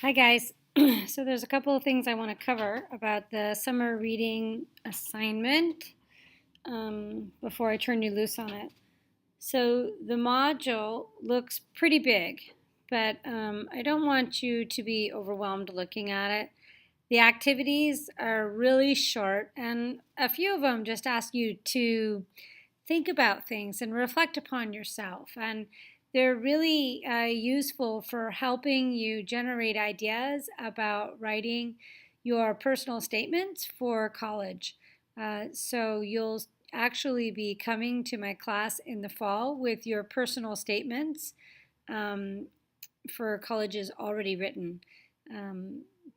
Hi guys. So there's a couple of things I want to cover about the summer reading assignment before I turn you loose on it. So the module looks pretty big, but I don't want you to be overwhelmed looking at it. The activities are really short, and a few of them just ask you to think about things and reflect upon yourself. And they're really useful for helping you generate ideas about writing your personal statements for college. So you'll actually be coming to my class in the fall with your personal statements um, for colleges already written.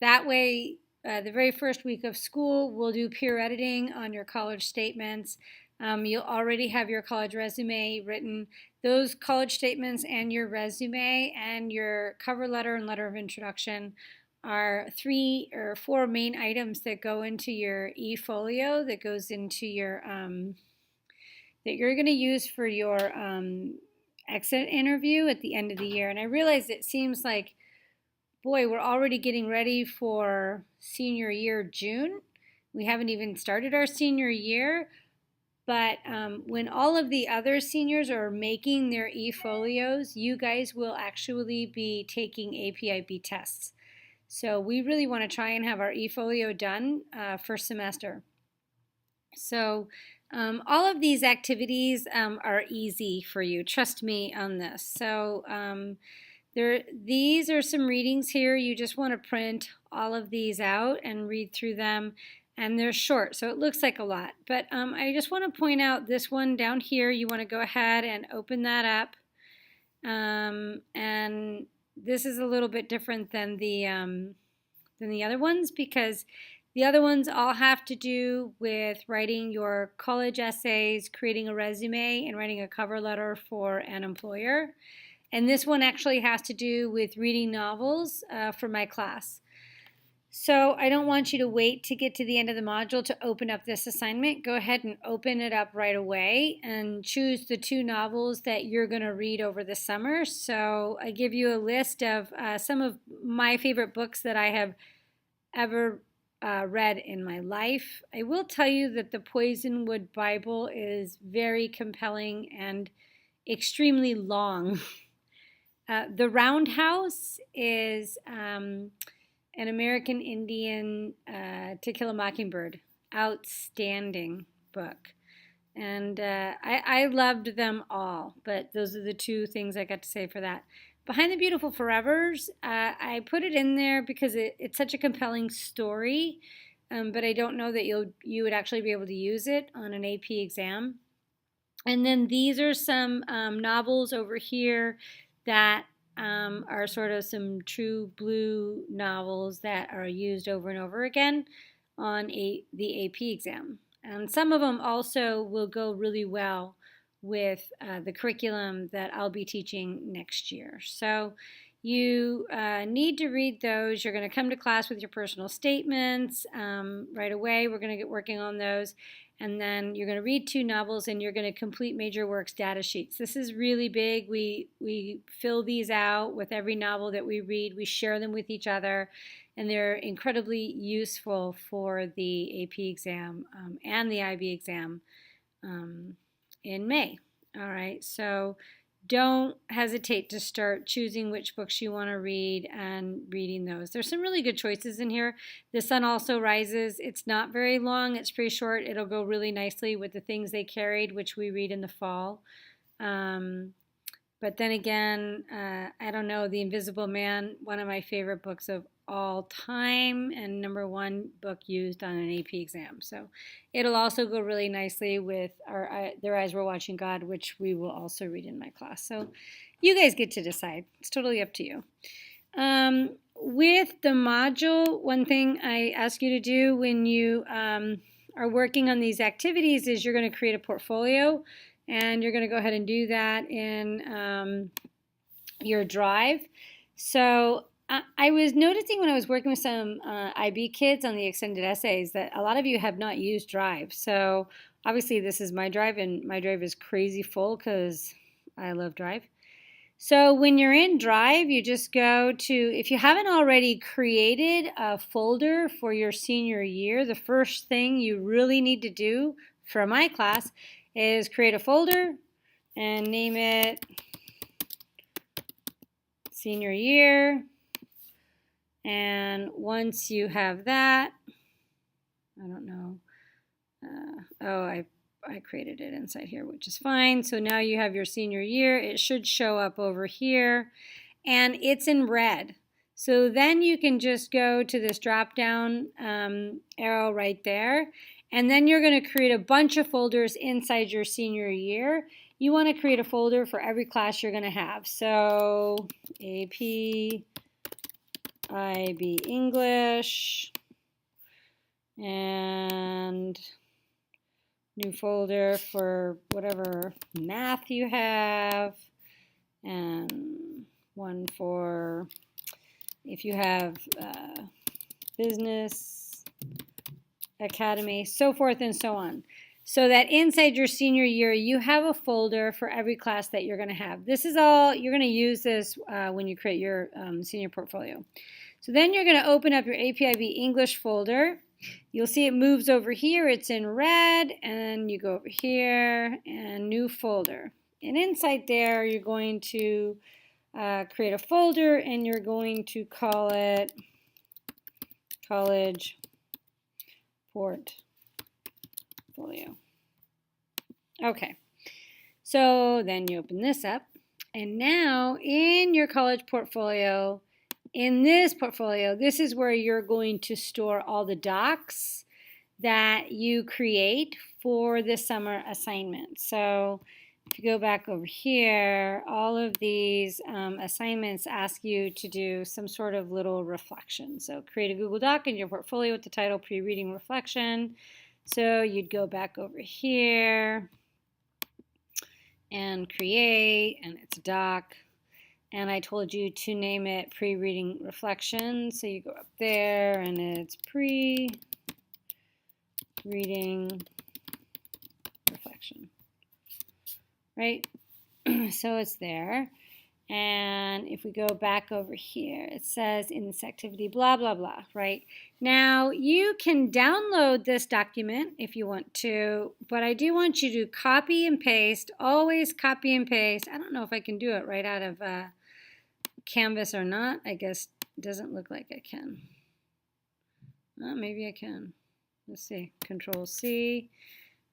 That way, the very first week of school, we'll do peer editing on your college statements. You'll already have your college resume written. Those college statements and your resume and your cover letter and letter of introduction are 3 or 4 main items that go into your e-folio that goes into your that you're going to use for your exit interview at the end of the year. And I realize it seems like, boy, we're already getting ready for senior year June. We haven't even started our senior year. But when all of the other seniors are making their e-folios, you guys will actually be taking APIB tests. So we really want to try and have our e-folio done first semester. So all of these activities are easy for you. Trust me on this. So these are some readings here. You just want to print all of these out and read through them. And they're short, so it looks like a lot. But I just want to point out this one down here. You want to go ahead and open that up. And this is a little bit different than the other ones because the other ones all have to do with writing your college essays, creating a resume, and writing a cover letter for an employer. And this one actually has to do with reading novels for my class. So I don't want you to wait to get to the end of the module to open up this assignment. Go ahead and open it up right away and choose the 2 novels that you're going to read over the summer. So I give you a list of some of my favorite books that I have ever read in my life. I will tell you that the Poisonwood Bible is very compelling and extremely long. The Roundhouse is an American Indian To Kill a Mockingbird. Outstanding book. And I loved them all, but those are the 2 things I got to say for that. Behind the Beautiful Forevers, I put it in there because it's such a compelling story, but I don't know that you would actually be able to use it on an AP exam. And then these are some novels over here that are sort of some true blue novels that are used over and over again on the AP exam. And some of them also will go really well with the curriculum that I'll be teaching next year. So you need to read those. You're going to come to class with your personal statements right away. We're going to get working on those. And then you're going to read 2 novels and you're going to complete major works data sheets. This is really big. We fill these out with every novel that we read. We share them with each other, and they're incredibly useful for the AP exam and the IB exam in May. All right, so don't hesitate to start choosing which books you want to read and reading those. There's some really good choices in here. The Sun Also Rises. It's not very long. It's pretty short. It'll go really nicely with the Things They Carried, which we read in the fall. But then again, I don't know, The Invisible Man, one of my favorite books of all time and #1 book used on an AP exam. So it'll also go really nicely with Their Eyes Were Watching God, which we will also read in my class. So you guys get to decide. It's totally up to you. With the module, one thing I ask you to do when you are working on these activities is you're going to create a portfolio, and you're going to go ahead and do that in your Drive. So I was noticing when I was working with some IB kids on the extended essays that a lot of you have not used Drive. So obviously this is my Drive, and my Drive is crazy full because I love Drive. So when you're in Drive, you just go to, if you haven't already created a folder for your senior year, the first thing you really need to do for my class is create a folder and name it senior year. And once you have that, I don't know, I created it inside here, which is fine. So now you have your senior year. It should show up over here, and it's in red. So then you can just go to this drop down arrow right there, and then you're going to create a bunch of folders inside your senior year. You want to create a folder for every class you're going to have. So AP, IB English, and new folder for whatever math you have, and one for if you have business, academy, so forth and so on. So that inside your senior year, you have a folder for every class that you're going to have. This is all, you're going to use this when you create your senior portfolio. So then you're going to open up your APIB English folder. You'll see it moves over here. It's in red, and you go over here and new folder. And inside there, you're going to create a folder, and you're going to call it College Portfolio. Okay, so then you open this up, and now in your college portfolio, in this portfolio, this is where you're going to store all the docs that you create for the summer assignment. So if you go back over here, all of these assignments ask you to do some sort of little reflection. So create a Google Doc in your portfolio with the title Pre-Reading Reflection. So you'd go back over here and create, and it's a doc. And I told you to name it Pre-Reading Reflection. So you go up there, and it's Pre-Reading Reflection, right? So it's there. And if we go back over here, it says in this activity, blah, blah, blah, right? Now, you can download this document if you want to, but I do want you to copy and paste, always copy and paste. I don't know if I can do it right out of Canvas or not. I guess it doesn't look like I can. Maybe I can. Let's see. Control C,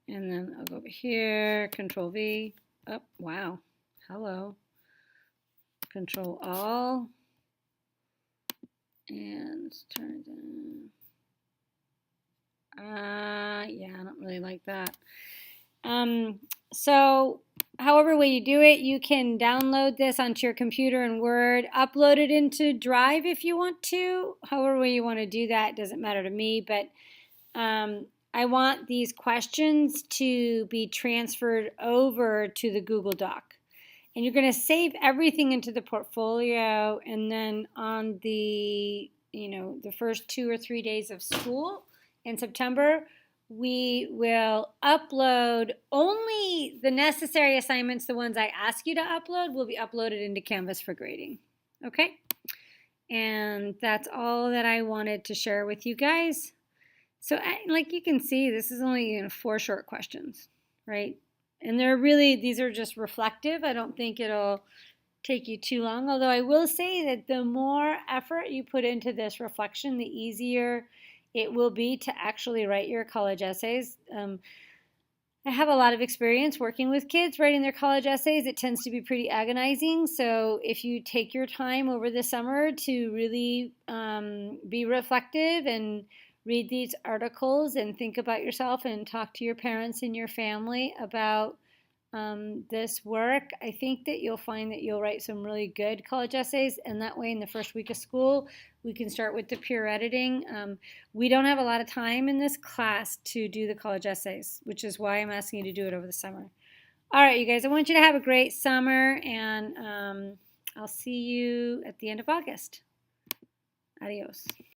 and then I'll go over here. Control V. Oh, wow. Hello. Control All, and turn it on. Yeah, I don't really like that. So however way you do it, you can download this onto your computer in Word, upload it into Drive if you want to. However way you want to do that, doesn't matter to me, but I want these questions to be transferred over to the Google Doc. And you're going to save everything into the portfolio, and then on the, the first 2 or 3 days of school in September, we will upload only the necessary assignments. The ones I ask you to upload will be uploaded into Canvas for grading. Okay? And that's all that I wanted to share with you guys. So like you can see, this is only 4 short questions, right? And these are just reflective. I don't think it'll take you too long, although I will say that the more effort you put into this reflection, the easier it will be to actually write your college essays. I have a lot of experience working with kids writing their college essays. It tends to be pretty agonizing. So if you take your time over the summer to really be reflective and read these articles and think about yourself and talk to your parents and your family about this work, I think that you'll find that you'll write some really good college essays, and that way in the first week of school we can start with the peer editing. We don't have a lot of time in this class to do the college essays, which is why I'm asking you to do it over the summer. All right, you guys, I want you to have a great summer, and I'll see you at the end of August. Adios.